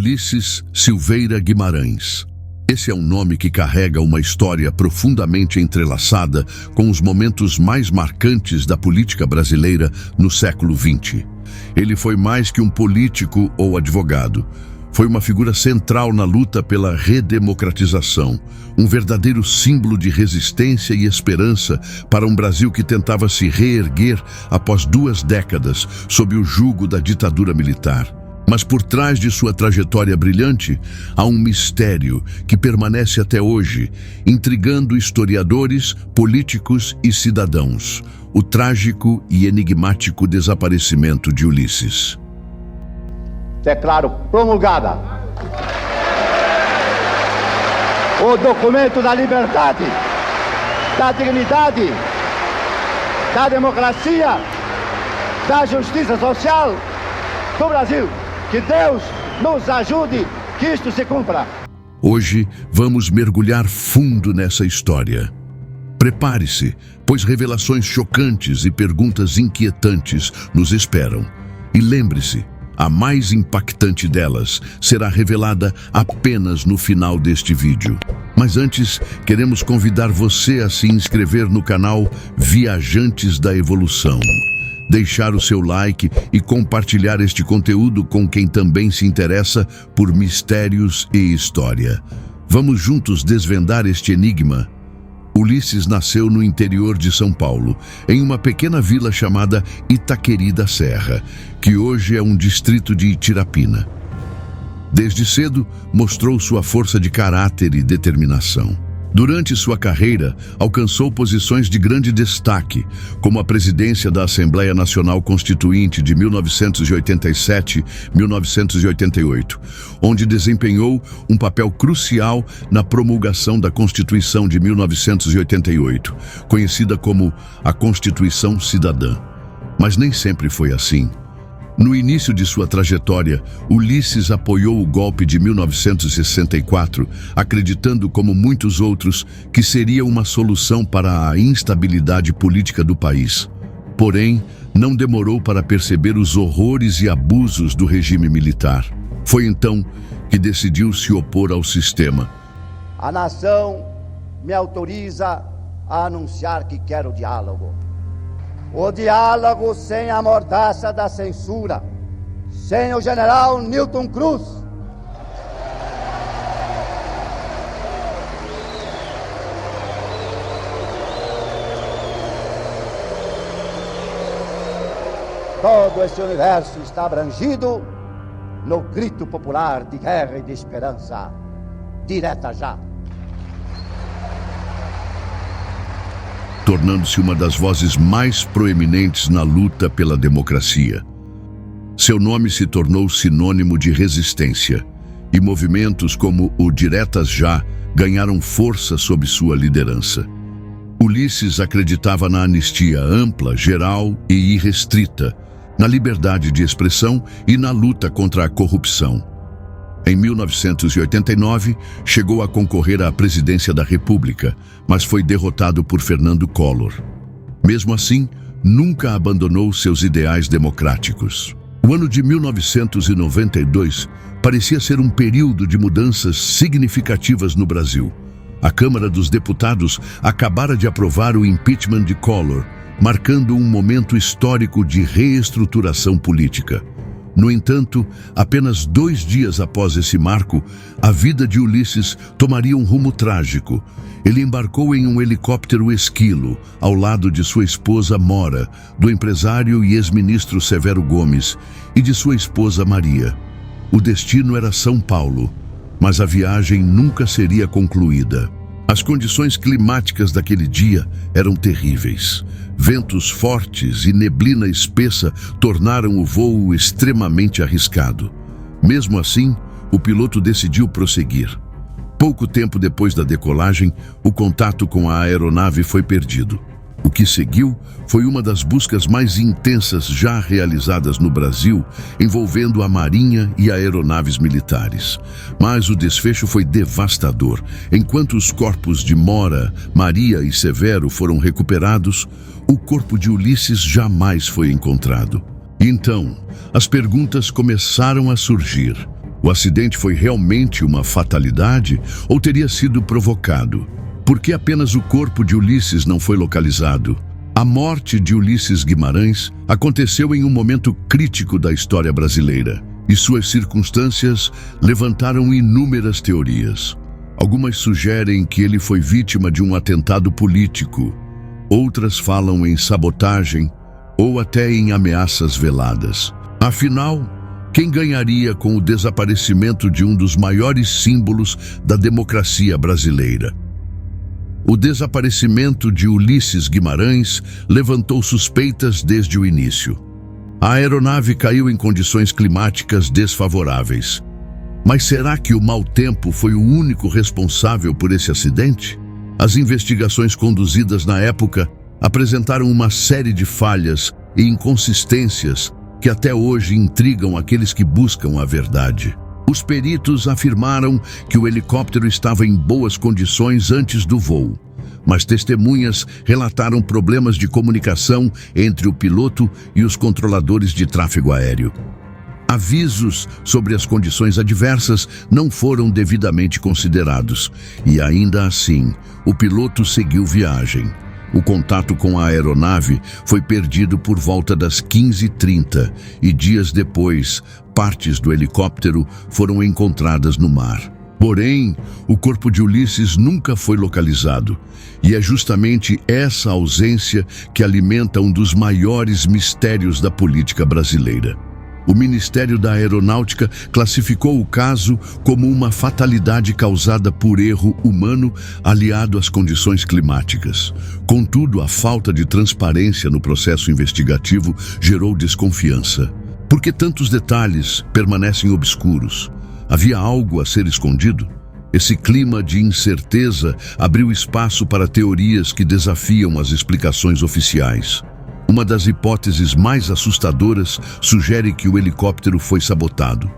Ulisses Silveira Guimarães. Esse é um nome que carrega uma história profundamente entrelaçada com os momentos mais marcantes da política brasileira no século XX. Ele foi mais que um político ou advogado. Foi uma figura central na luta pela redemocratização, um verdadeiro símbolo de resistência e esperança para um Brasil que tentava se reerguer após 2 décadas sob o jugo da ditadura militar. Mas por trás de sua trajetória brilhante, há um mistério que permanece até hoje, intrigando historiadores, políticos e cidadãos: o trágico e enigmático desaparecimento de Ulisses. Declaro promulgada o documento da liberdade, da dignidade, da democracia, da justiça social do Brasil. Que Deus nos ajude que isto se cumpra. Hoje vamos mergulhar fundo nessa história. Prepare-se, pois revelações chocantes e perguntas inquietantes nos esperam. E lembre-se, a mais impactante delas será revelada apenas no final deste vídeo. Mas antes, queremos convidar você a se inscrever no canal Viajantes da Evolução, deixar o seu like e compartilhar este conteúdo com quem também se interessa por mistérios e história. Vamos juntos desvendar este enigma. Ulisses nasceu no interior de São Paulo, em uma pequena vila chamada Itaqueri da Serra, que hoje é um distrito de Tirapina. Desde cedo, mostrou sua força de caráter e determinação. Durante sua carreira, alcançou posições de grande destaque, como a presidência da Assembleia Nacional Constituinte de 1987-1988, onde desempenhou um papel crucial na promulgação da Constituição de 1988, conhecida como a Constituição Cidadã. Mas nem sempre foi assim. No início de sua trajetória, Ulisses apoiou o golpe de 1964, acreditando, como muitos outros, que seria uma solução para a instabilidade política do país. Porém, não demorou para perceber os horrores e abusos do regime militar. Foi então que decidiu se opor ao sistema. A nação me autoriza a anunciar que quer o diálogo. O diálogo sem a mordaça da censura, sem o general Newton Cruz. Todo esse universo está abrangido no grito popular de guerra e de esperança. Direta já. Tornando-se uma das vozes mais proeminentes na luta pela democracia. Seu nome se tornou sinônimo de resistência, e movimentos como o Diretas Já ganharam força sob sua liderança. Ulisses acreditava na anistia ampla, geral e irrestrita, na liberdade de expressão e na luta contra a corrupção. Em 1989, chegou a concorrer à presidência da República, mas foi derrotado por Fernando Collor. Mesmo assim, nunca abandonou seus ideais democráticos. O ano de 1992 parecia ser um período de mudanças significativas no Brasil. A Câmara dos Deputados acabara de aprovar o impeachment de Collor, marcando um momento histórico de reestruturação política. No entanto, apenas 2 dias após esse marco, a vida de Ulisses tomaria um rumo trágico. Ele embarcou em um helicóptero Esquilo, ao lado de sua esposa Mora, do empresário e ex-ministro Severo Gomes e de sua esposa Maria. O destino era São Paulo, mas a viagem nunca seria concluída. As condições climáticas daquele dia eram terríveis. Ventos fortes e neblina espessa tornaram o voo extremamente arriscado. Mesmo assim, o piloto decidiu prosseguir. Pouco tempo depois da decolagem, o contato com a aeronave foi perdido. O que seguiu foi uma das buscas mais intensas já realizadas no Brasil, envolvendo a Marinha e aeronaves militares. Mas o desfecho foi devastador. Enquanto os corpos de Mora, Maria e Severo foram recuperados, o corpo de Ulisses jamais foi encontrado. Então, as perguntas começaram a surgir. O acidente foi realmente uma fatalidade ou teria sido provocado? Por que apenas o corpo de Ulisses não foi localizado? A morte de Ulisses Guimarães aconteceu em um momento crítico da história brasileira, e suas circunstâncias levantaram inúmeras teorias. Algumas sugerem que ele foi vítima de um atentado político, outras falam em sabotagem ou até em ameaças veladas. Afinal, quem ganharia com o desaparecimento de um dos maiores símbolos da democracia brasileira? O desaparecimento de Ulisses Guimarães levantou suspeitas desde o início. A aeronave caiu em condições climáticas desfavoráveis. Mas será que o mau tempo foi o único responsável por esse acidente? As investigações conduzidas na época apresentaram uma série de falhas e inconsistências que até hoje intrigam aqueles que buscam a verdade. Os peritos afirmaram que o helicóptero estava em boas condições antes do voo, mas testemunhas relataram problemas de comunicação entre o piloto e os controladores de tráfego aéreo. Avisos sobre as condições adversas não foram devidamente considerados, e ainda assim, o piloto seguiu viagem. O contato com a aeronave foi perdido por volta das 15h30 e dias depois, partes do helicóptero foram encontradas no mar. Porém, o corpo de Ulisses nunca foi localizado, e é justamente essa ausência que alimenta um dos maiores mistérios da política brasileira. O Ministério da Aeronáutica classificou o caso como uma fatalidade causada por erro humano aliado às condições climáticas. Contudo, a falta de transparência no processo investigativo gerou desconfiança. Por que tantos detalhes permanecem obscuros? Havia algo a ser escondido? Esse clima de incerteza abriu espaço para teorias que desafiam as explicações oficiais. Uma das hipóteses mais assustadoras sugere que o helicóptero foi sabotado.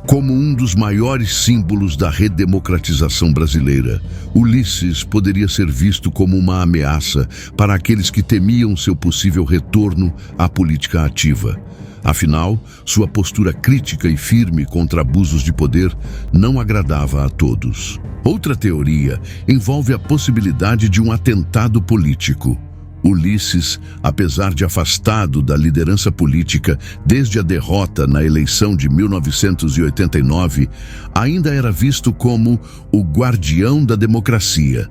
Como um dos maiores símbolos da redemocratização brasileira, Ulisses poderia ser visto como uma ameaça para aqueles que temiam seu possível retorno à política ativa. Afinal, sua postura crítica e firme contra abusos de poder não agradava a todos. Outra teoria envolve a possibilidade de um atentado político. Ulisses, apesar de afastado da liderança política desde a derrota na eleição de 1989, ainda era visto como o guardião da democracia.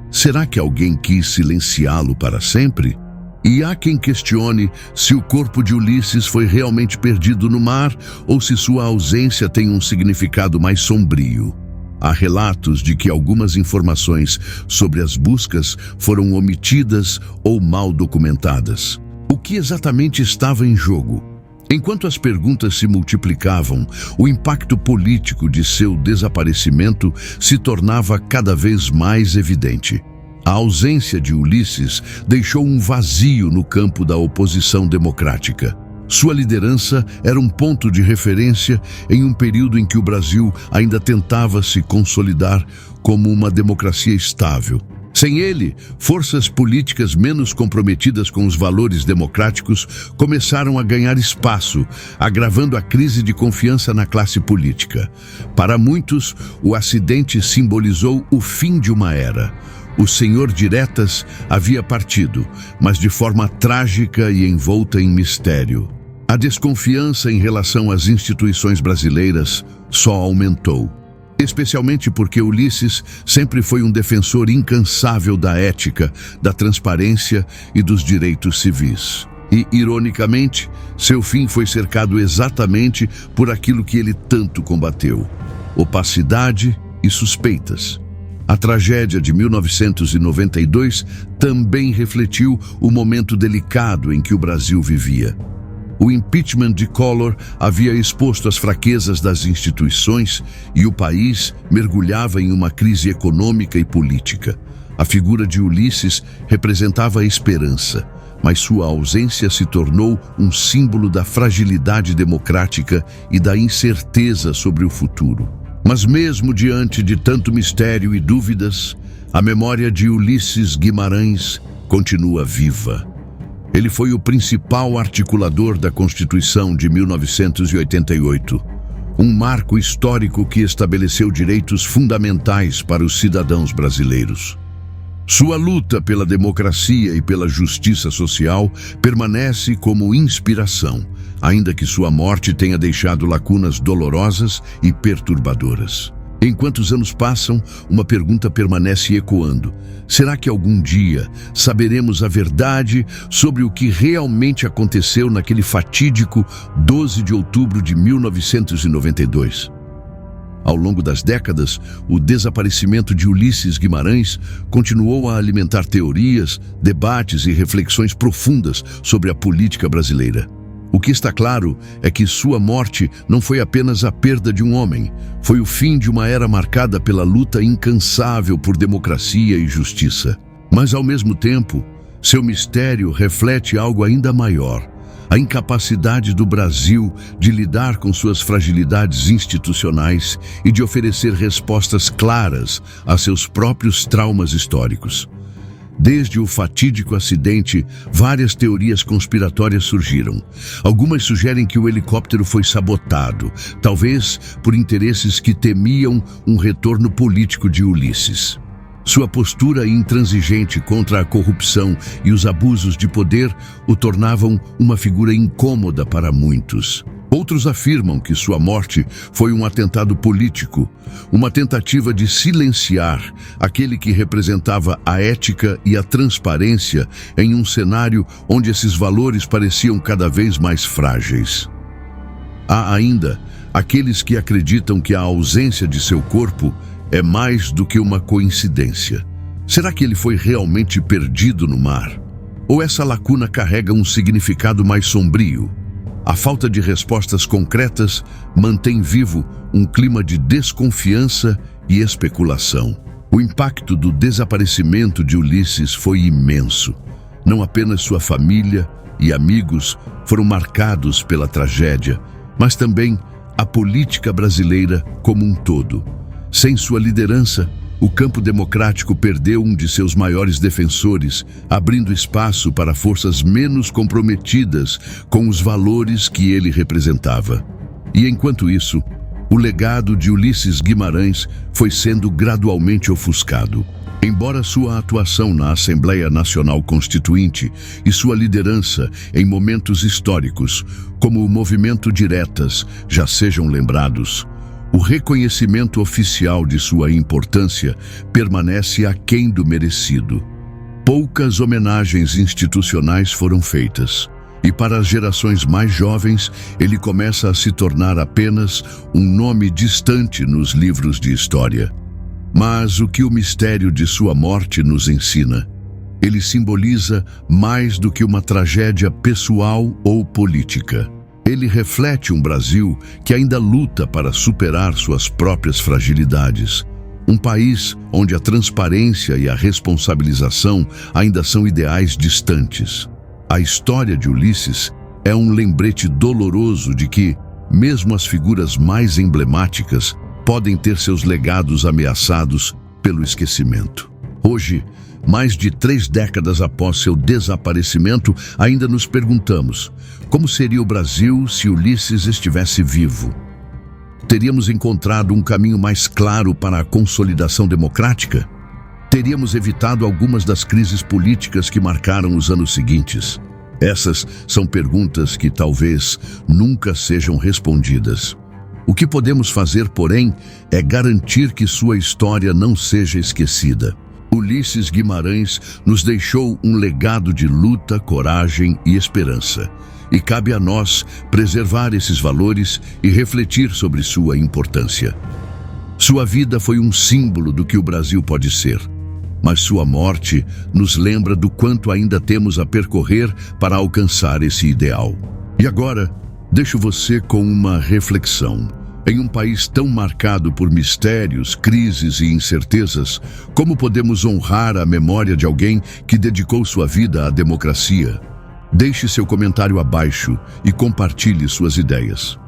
Será que alguém quis silenciá-lo para sempre? E há quem questione se o corpo de Ulisses foi realmente perdido no mar ou se sua ausência tem um significado mais sombrio. Há relatos de que algumas informações sobre as buscas foram omitidas ou mal documentadas. O que exatamente estava em jogo? Enquanto as perguntas se multiplicavam, o impacto político de seu desaparecimento se tornava cada vez mais evidente. A ausência de Ulisses deixou um vazio no campo da oposição democrática. Sua liderança era um ponto de referência em um período em que o Brasil ainda tentava se consolidar como uma democracia estável. Sem ele, forças políticas menos comprometidas com os valores democráticos começaram a ganhar espaço, agravando a crise de confiança na classe política. Para muitos, o acidente simbolizou o fim de uma era. O senhor Diretas havia partido, mas de forma trágica e envolta em mistério. A desconfiança em relação às instituições brasileiras só aumentou, especialmente porque Ulisses sempre foi um defensor incansável da ética, da transparência e dos direitos civis. E, ironicamente, seu fim foi cercado exatamente por aquilo que ele tanto combateu: opacidade e suspeitas. A tragédia de 1992 também refletiu o momento delicado em que o Brasil vivia. O impeachment de Collor havia exposto as fraquezas das instituições e o país mergulhava em uma crise econômica e política. A figura de Ulisses representava a esperança, mas sua ausência se tornou um símbolo da fragilidade democrática e da incerteza sobre o futuro. Mas mesmo diante de tanto mistério e dúvidas, a memória de Ulisses Guimarães continua viva. Ele foi o principal articulador da Constituição de 1988. um marco histórico que estabeleceu direitos fundamentais para os cidadãos brasileiros. Sua luta pela democracia e pela justiça social permanece como inspiração, ainda que sua morte tenha deixado lacunas dolorosas e perturbadoras. Enquanto os anos passam, uma pergunta permanece ecoando. Será que algum dia saberemos a verdade sobre o que realmente aconteceu naquele fatídico 12 de outubro de 1992? Ao longo das décadas, o desaparecimento de Ulisses Guimarães continuou a alimentar teorias, debates e reflexões profundas sobre a política brasileira. O que está claro é que sua morte não foi apenas a perda de um homem, foi o fim de uma era marcada pela luta incansável por democracia e justiça. Mas, ao mesmo tempo, seu mistério reflete algo ainda maior: a incapacidade do Brasil de lidar com suas fragilidades institucionais e de oferecer respostas claras a seus próprios traumas históricos. Desde o fatídico acidente, várias teorias conspiratórias surgiram. Algumas sugerem que o helicóptero foi sabotado, talvez por interesses que temiam um retorno político de Ulisses. Sua postura intransigente contra a corrupção e os abusos de poder o tornavam uma figura incômoda para muitos. Outros afirmam que sua morte foi um atentado político, uma tentativa de silenciar aquele que representava a ética e a transparência em um cenário onde esses valores pareciam cada vez mais frágeis. Há ainda aqueles que acreditam que a ausência de seu corpo é mais do que uma coincidência. Será que ele foi realmente perdido no mar? Ou essa lacuna carrega um significado mais sombrio? A falta de respostas concretas mantém vivo um clima de desconfiança e especulação. O impacto do desaparecimento de Ulisses foi imenso. Não apenas sua família e amigos foram marcados pela tragédia, mas também a política brasileira como um todo. Sem sua liderança, o campo democrático perdeu um de seus maiores defensores, abrindo espaço para forças menos comprometidas com os valores que ele representava. E enquanto isso, o legado de Ulisses Guimarães foi sendo gradualmente ofuscado. Embora sua atuação na Assembleia Nacional Constituinte e sua liderança em momentos históricos, como o Movimento Diretas, já sejam lembrados, o reconhecimento oficial de sua importância permanece aquém do merecido. Poucas homenagens institucionais foram feitas, e para as gerações mais jovens, ele começa a se tornar apenas um nome distante nos livros de história. Mas o que o mistério de sua morte nos ensina? Ele simboliza mais do que uma tragédia pessoal ou política. Ele reflete um Brasil que ainda luta para superar suas próprias fragilidades. Um país onde a transparência e a responsabilização ainda são ideais distantes. A história de Ulisses é um lembrete doloroso de que, mesmo as figuras mais emblemáticas, podem ter seus legados ameaçados pelo esquecimento. Hoje, mais de 3 décadas após seu desaparecimento, ainda nos perguntamos: como seria o Brasil se Ulisses estivesse vivo? Teríamos encontrado um caminho mais claro para a consolidação democrática? Teríamos evitado algumas das crises políticas que marcaram os anos seguintes? Essas são perguntas que talvez nunca sejam respondidas. O que podemos fazer, porém, é garantir que sua história não seja esquecida. Ulisses Guimarães nos deixou um legado de luta, coragem e esperança. E cabe a nós preservar esses valores e refletir sobre sua importância. Sua vida foi um símbolo do que o Brasil pode ser, mas sua morte nos lembra do quanto ainda temos a percorrer para alcançar esse ideal. E agora, deixo você com uma reflexão. Em um país tão marcado por mistérios, crises e incertezas, como podemos honrar a memória de alguém que dedicou sua vida à democracia? Deixe seu comentário abaixo e compartilhe suas ideias.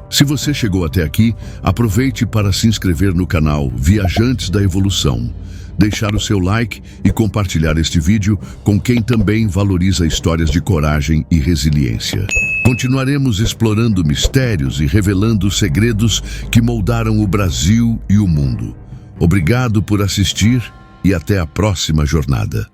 Se você chegou até aqui, aproveite para se inscrever no canal Viajantes da Evolução. deixar o seu like e compartilhar este vídeo com quem também valoriza histórias de coragem e resiliência. Continuaremos explorando mistérios e revelando segredos que moldaram o Brasil e o mundo. Obrigado por assistir e até a próxima jornada.